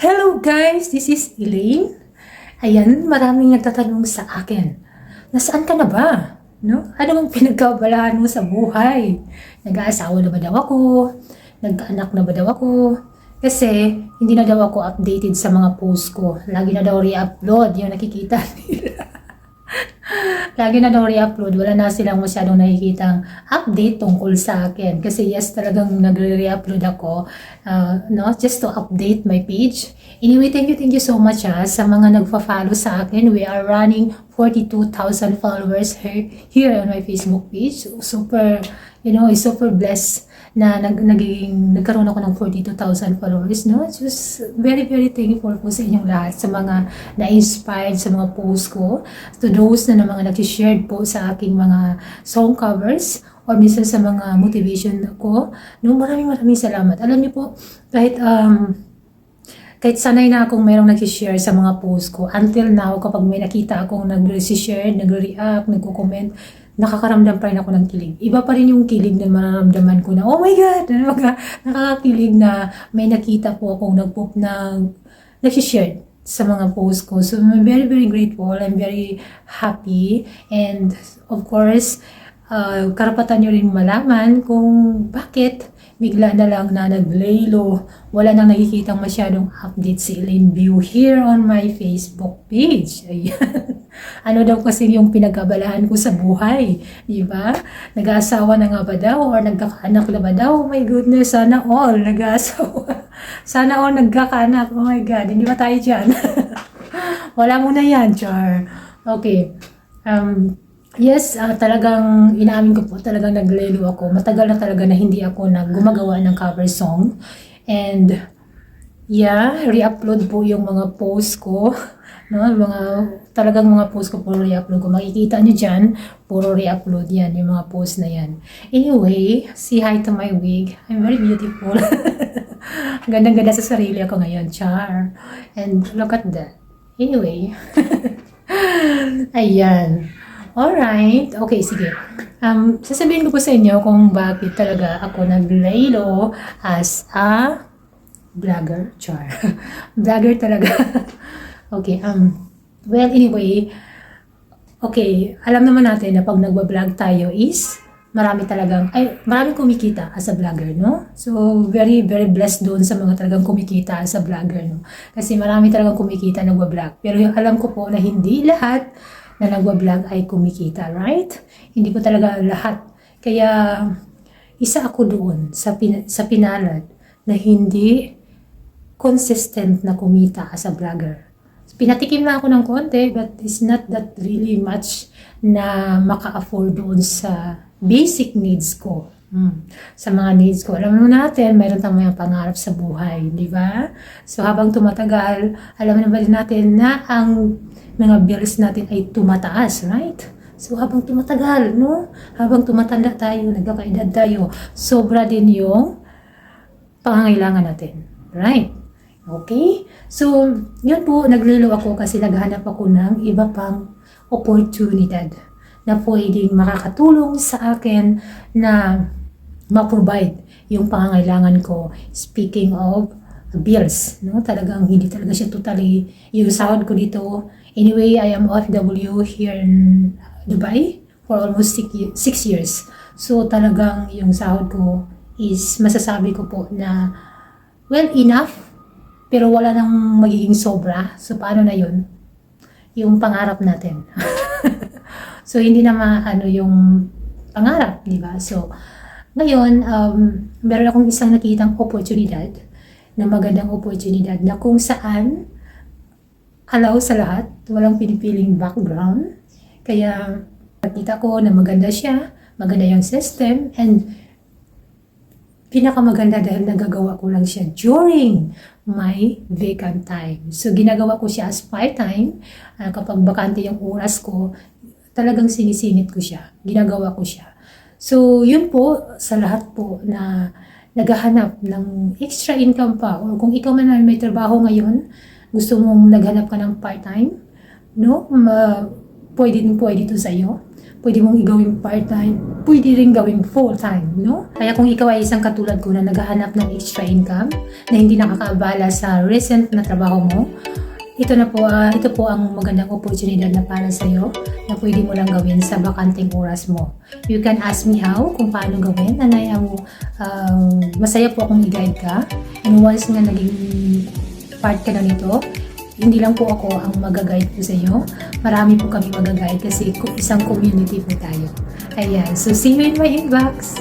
Hello guys, this is Elaine. Ayan, maraming nagtatanong sa akin. Nasaan ka na ba? No? Ano ang pinagkabalahan mo sa buhay? Nag-aasawa na ba daw ako? Nagkaanak na ba daw ako? Kasi hindi na daw ako updated sa mga post ko. Lagi na daw re-upload yung nakikita nila. Lagi na daw re-upload, wala na silang masyadong nakikitang update tungkol sa akin. Kasi yes, talagang nagre-re-upload ako, no, just to update my page. Anyway, thank you so much sa mga nagfa-follow sa akin. We are running 42,000 followers here on my Facebook page. Super, super blessed na nagkaroon ako ng 42,000 followers, no? Just very thankful po sa inyong lahat, sa mga na-inspired sa mga posts ko, to those na mga nag-share po sa aking mga song covers, or minsan sa mga motivation ko, no? Maraming salamat. Alam niyo po, kahit sanay na akong mayroong nag-share sa mga posts ko, until now, kapag may nakita akong nag-share, nag-react, nagko-comment, nakakaramdam pa rin ako ng kilig. Iba pa rin yung kilig na mararamdaman ko na, oh my God! Nakakakilig na may nakita po akong nag-share sa mga posts ko. So, I'm very grateful. I'm very happy. And, of course, karapatan nyo rin malaman kung bakit bigla na lang na nag-lay-low. Wala nang nakikitang masyadong update si Elaine View here on my Facebook page. Ayan. Ano daw kasi yung pinagkabalahan ko sa buhay, di ba? Nag-aasawa na nga ba daw or nagkakaanak na ba daw? Oh my goodness, sana all nag-aasawa. Sana all nagkakaanak. Oh my God, hindi ba tayo dyan? Wala muna yan, Char. Okay. Yes, talagang inaamin ko po, talagang naglelo ako. Matagal na talaga na hindi ako gumagawa ng cover song. And yeah, re-upload po yung mga posts ko. No, talagang mga post ko puro re-upload ko. Makikita nyo dyan, puro re-upload yan, yung mga post na yan. Anyway, say hi to my wig. I'm very beautiful. Gandang-ganda sa sarili ako ngayon, Char. And look at that. Anyway. Ayan. Alright. Okay, sige. Sasabihin ko po sa inyo kung bakit talaga ako naglaylo as a vlogger. Char. Vlogger talaga. Okay, well, anyway, okay, alam naman natin na pag nagwa-vlog tayo is maraming kumikita as a vlogger, no? So, very blessed doon sa mga talagang kumikita as a vlogger, no? Kasi marami talagang kumikita nagwa-vlog. Pero yung alam ko po na hindi lahat na nagwa-vlog ay kumikita, right? Hindi ko talaga lahat. Kaya, isa ako doon sa pinalad na hindi consistent na kumita as a vlogger. Pinatikim lang ako ng konti, but it's not that really much na maka-afford doon sa basic needs ko. Sa mga needs ko. Alam naman natin, mayroon tayong mga pangarap sa buhay, di ba? So habang tumatagal, alam naman din natin na ang mga bills natin ay tumataas, right? So habang tumatagal, no? Habang tumatanda tayo, nagkakaedad tayo, sobra din yung pangangailangan natin, right? Okay? So, yun po, naglilo ako kasi naghanap ako ng iba pang oportunidad na pwedeng makakatulong sa akin na ma-provide yung pangangailangan ko. Speaking of bills, no? Talagang hindi talaga siya totally yung sahod ko dito. Anyway, I am OFW here in Dubai for almost 6 years. So, talagang yung sahod ko is masasabi ko po na well enough, pero wala nang magiging sobra. So, paano na yun? Yung pangarap natin. So, hindi na yung pangarap, di ba? So, ngayon, meron akong isang nakitang oportunidad, na magandang oportunidad, na kung saan allow sa lahat, walang pinipiling background. Kaya, nakita ko na maganda siya, maganda yung system, and pinakamaganda dahil nagagawa ko lang siya during my vacant time. So, ginagawa ko siya as part-time. Kapag bakante yung oras ko, talagang sinisingit ko siya. Ginagawa ko siya. So, yun po, sa lahat po na naghahanap ng extra income pa, or kung ikaw man may trabaho ngayon, gusto mong naghanap ka ng part-time, no? pwede ito sa'yo. Pwede mong igawin part-time, pwede rin gawin full-time, no? Kaya kung ikaw ay isang katulad ko na naghahanap ng extra income, na hindi nakakaabala sa recent na trabaho mo, ito po ang magandang oportunidad na para sa'yo na pwede mo lang gawin sa bakanting oras mo. You can ask me how, kung paano gawin, and masaya po akong i-guide ka. And once nga naging part ka na nito, hindi lang po ako ang mag-guide po sa iyo. Marami po kami mag-guide kasi isang community po tayo. Ayan. So, see you in my inbox.